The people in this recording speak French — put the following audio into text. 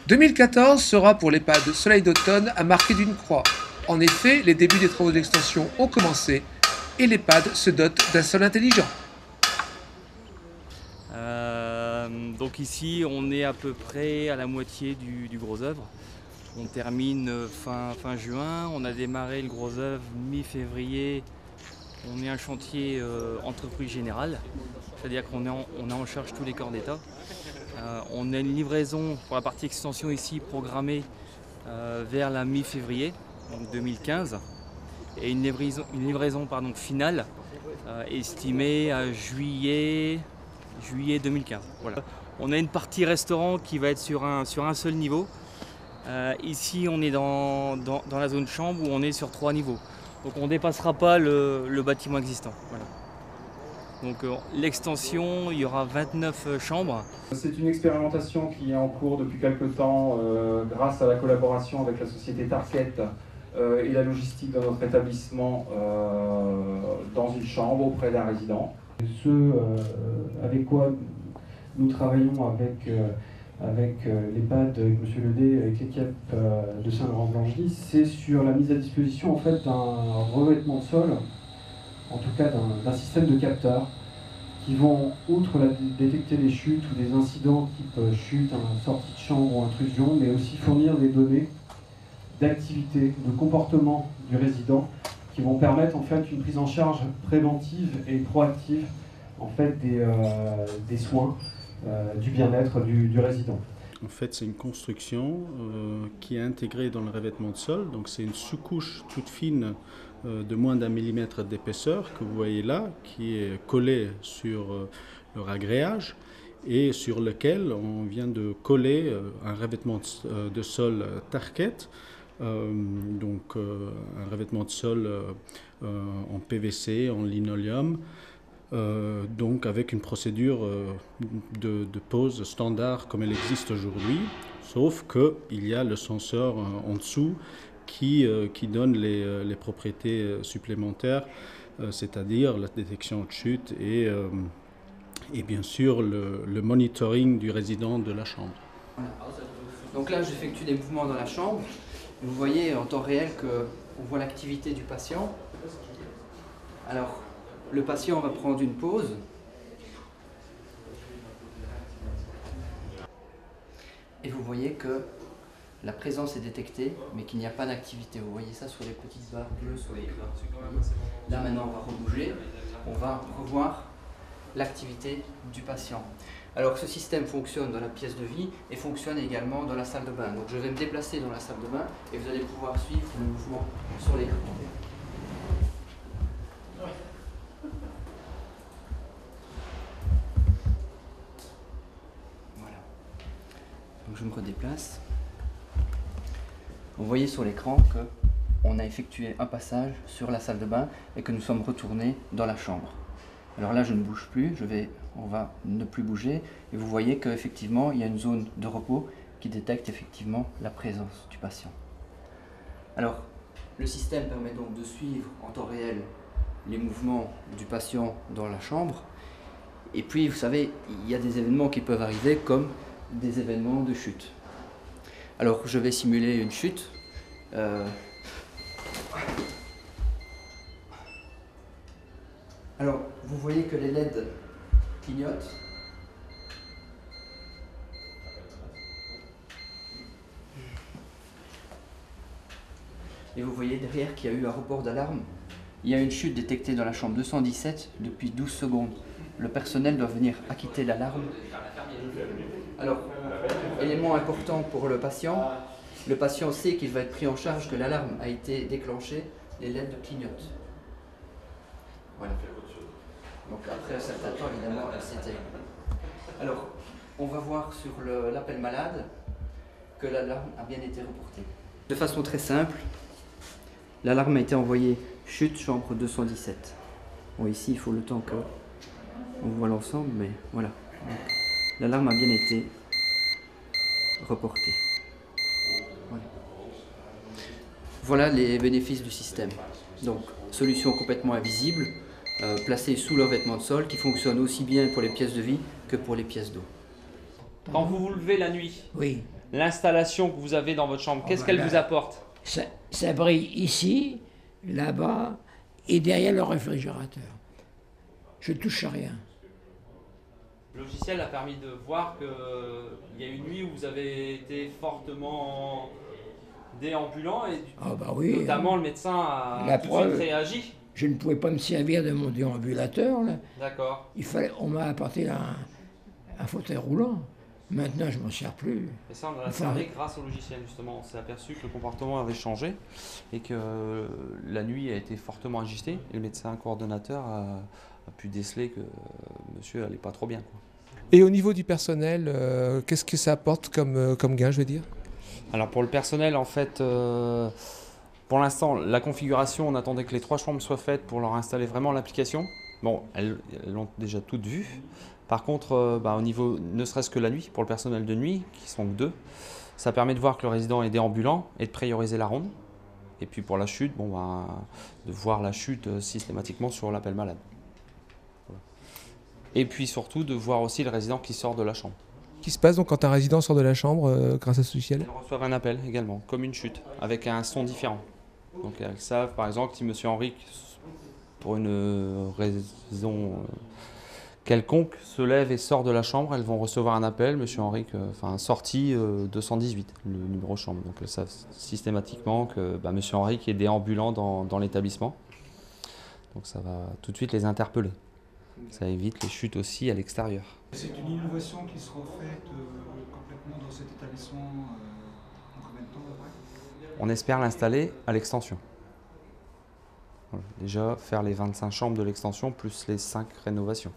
2014 sera pour l'EHPAD Soleil d'automne à marquer d'une croix. En effet, les débuts des travaux d'extension ont commencé et l'EHPAD se dote d'un sol intelligent. Donc ici, on est à peu près à la moitié du gros œuvre. On termine fin juin, on a démarré le gros œuvre mi-février. On est un chantier entreprise générale, c'est-à-dire qu'on a en charge tous les corps d'État. On a une livraison pour la partie extension ici programmée vers la mi-février, donc 2015, et une livraison finale estimée à juillet 2015. Voilà. On a une partie restaurant qui va être sur un seul niveau. Ici, on est dans la zone chambre où on est sur 3 niveaux. Donc on ne dépassera pas le bâtiment existant. Voilà. Donc l'extension, il y aura 29 chambres. C'est une expérimentation qui est en cours depuis quelques temps grâce à la collaboration avec la société Target et la logistique de notre établissement dans une chambre auprès d'un résident. Avec quoi nous travaillons avec l'EHPAD, avec M. Ledé, avec l'équipe de Saint-Laurent-Blangy, c'est sur la mise à disposition en fait, d'un revêtement de sol, en tout cas d'un système de capteurs qui vont, outre détecter les chutes ou des incidents type chute, sortie de chambre ou intrusion, mais aussi fournir des données d'activité, de comportement du résident qui vont permettre en fait une prise en charge préventive et proactive en fait, des soins, du bien-être du résident. En fait, c'est une construction qui est intégrée dans le revêtement de sol. Donc, c'est une sous-couche toute fine de moins d'1 millimètre d'épaisseur que vous voyez là, qui est collée sur le ragréage et sur lequel on vient de coller un revêtement de sol Target. Donc, un revêtement de sol en PVC, en linoléum. Donc avec une procédure de pose standard comme elle existe aujourd'hui, sauf qu'il y a le senseur en dessous qui donne les propriétés supplémentaires, c'est-à-dire la détection de chute et bien sûr le monitoring du résident de la chambre. Voilà. Donc là j'effectue des mouvements dans la chambre, vous voyez en temps réel qu'on voit l'activité du patient. Alors, le patient va prendre une pause. Et vous voyez que la présence est détectée, mais qu'il n'y a pas d'activité. Vous voyez ça sur les petites barres bleues sur l'écran. Là maintenant on va rebouger, on va revoir l'activité du patient. Alors ce système fonctionne dans la pièce de vie et fonctionne également dans la salle de bain. Donc je vais me déplacer dans la salle de bain et vous allez pouvoir suivre le mouvement sur l'écran. Donc je me redéplace. Vous voyez sur l'écran qu'on a effectué un passage sur la salle de bain et que nous sommes retournés dans la chambre. Alors là je ne bouge plus, on va ne plus bouger et vous voyez qu'effectivement il y a une zone de repos qui détecte effectivement la présence du patient. Alors le système permet donc de suivre en temps réel les mouvements du patient dans la chambre et puis vous savez il y a des événements qui peuvent arriver comme des événements de chute. Alors je vais simuler une chute. Alors vous voyez que les LED clignotent. Et vous voyez derrière qu'il y a eu un report d'alarme. Il y a une chute détectée dans la chambre 217 depuis 12 secondes. Le personnel doit venir acquitter l'alarme. Alors, élément important pour le patient sait qu'il va être pris en charge, que l'alarme a été déclenchée, les LED clignotent. Voilà. Donc après un certain temps, évidemment, elle s'éteint. Alors, on va voir sur l'appel malade que l'alarme a bien été reportée. De façon très simple, l'alarme a été envoyée chute, chambre 217. Bon, ici, il faut le temps qu'on voit l'ensemble, mais voilà. L'alarme a bien été reportée. Voilà les bénéfices du système. Donc, solution complètement invisible, placée sous le revêtement de sol, qui fonctionne aussi bien pour les pièces de vie que pour les pièces d'eau. Quand vous vous levez la nuit, oui. l'installation que vous avez dans votre chambre, qu'est-ce qu'elle vous apporte? Ça brille ici, là-bas et derrière le réfrigérateur. Je touche à rien. Le logiciel a permis de voir qu'il y a une nuit où vous avez été fortement déambulant et Ah bah oui, notamment le médecin a La tout de preuve. suite réagi. je ne pouvais pas me servir de mon déambulateur. Là. D'accord. On m'a apporté un fauteuil roulant. Maintenant, je ne m'en sers plus. Et ça, on a Enfin, observé grâce au logiciel, justement. On s'est aperçu que le comportement avait changé et que la nuit a été fortement agitée. Et le médecin coordonnateur a pu déceler que monsieur allait pas trop bien, quoi. Et au niveau du personnel, qu'est-ce que ça apporte comme gain, je veux dire? Alors pour le personnel, en fait, pour l'instant, la configuration, on attendait que les 3 chambres soient faites pour leur installer vraiment l'application. Bon, elles l'ont déjà toutes vues. Par contre, au niveau, ne serait-ce que la nuit, pour le personnel de nuit, qui sont que 2, ça permet de voir que le résident est déambulant et de prioriser la ronde. Et puis pour la chute, de voir la chute systématiquement sur l'appel malade. Voilà. Et puis surtout de voir aussi le résident qui sort de la chambre. Qu'est-ce qui se passe donc quand un résident sort de la chambre grâce à ce logiciel? Elles reçoivent un appel également, comme une chute, avec un son différent. Donc elles savent par exemple si monsieur Henrique, pour une raison quelconque, se lève et sort de la chambre, elles vont recevoir un appel, monsieur Henrique, sortie 218, le numéro de chambre. Donc elles savent systématiquement que monsieur Henrique est déambulant dans l'établissement. Donc ça va tout de suite les interpeller. Ça évite les chutes aussi à l'extérieur. C'est une innovation qui sera faite complètement dans cet établissement en combien de temps à peu près? On espère l'installer à l'extension. Voilà. Déjà faire les 25 chambres de l'extension plus les 5 rénovations.